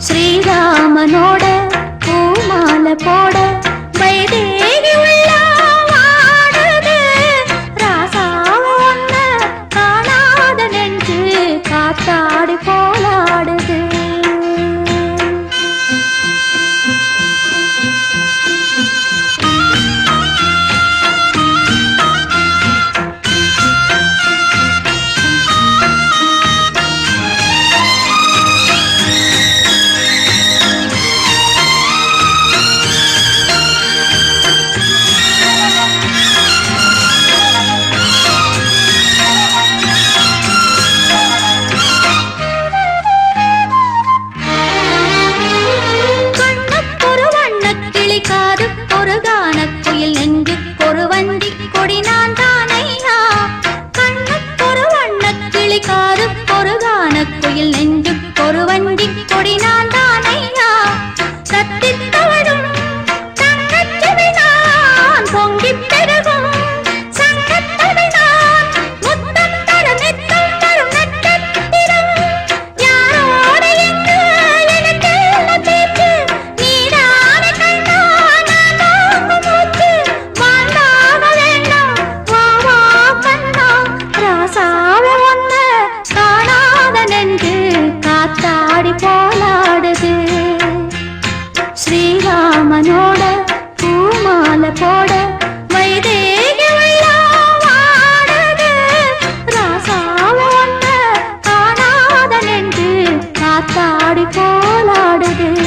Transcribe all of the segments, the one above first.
ஸ்ரீராமனோட பூமால போட வைதேகி உள்ள வாடுது. ராசாவ ஒன்ன காணாத நெஞ்சு காத்தாடி போலாடுது. ஸ்ரீராமனோட பூமால போட வைதேகி உள்ள வாடுது. ராசாவ ஒன்ன காணாத நெஞ்சு காத்தாடி போலாடுது.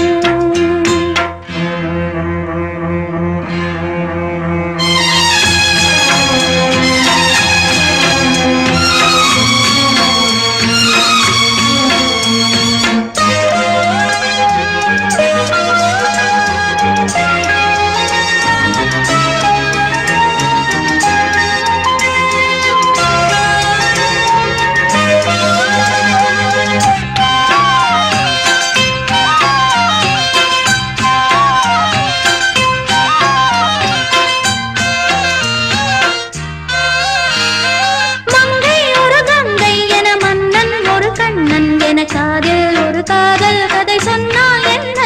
காதில் ஒரு காதல் கதை சொன்னால் என்ன?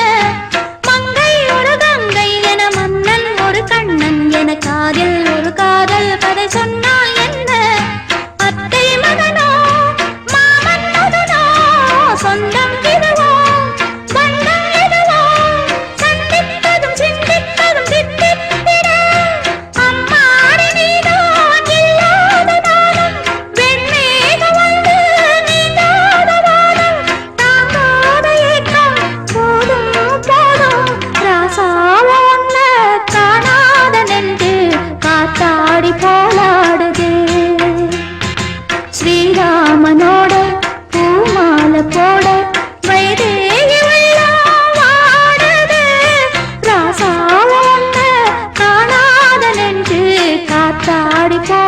மங்கை ஒரு கங்கை என மன்னன் ஒரு கண்ணன் என காதில் ஒரு காதல் கதை சொன்னால் என்ன? அத்தை மகனோ மாமன் மகனோ சொந்தம் இதுவோ பந்தம் எதுவோ சந்திப்பதும் சிந்திப்பதும் தித்தித்திட அம்மாடி நீதான் இல்லாத நாளும் வெண்மேகம் வந்து போலாடுது. ஸ்ரீராமனோட பூமால போட வைதேகி உள்ள வாடுது. ராசாவ ஒன்ன காணாத நெஞ்சு காத்தாடி போ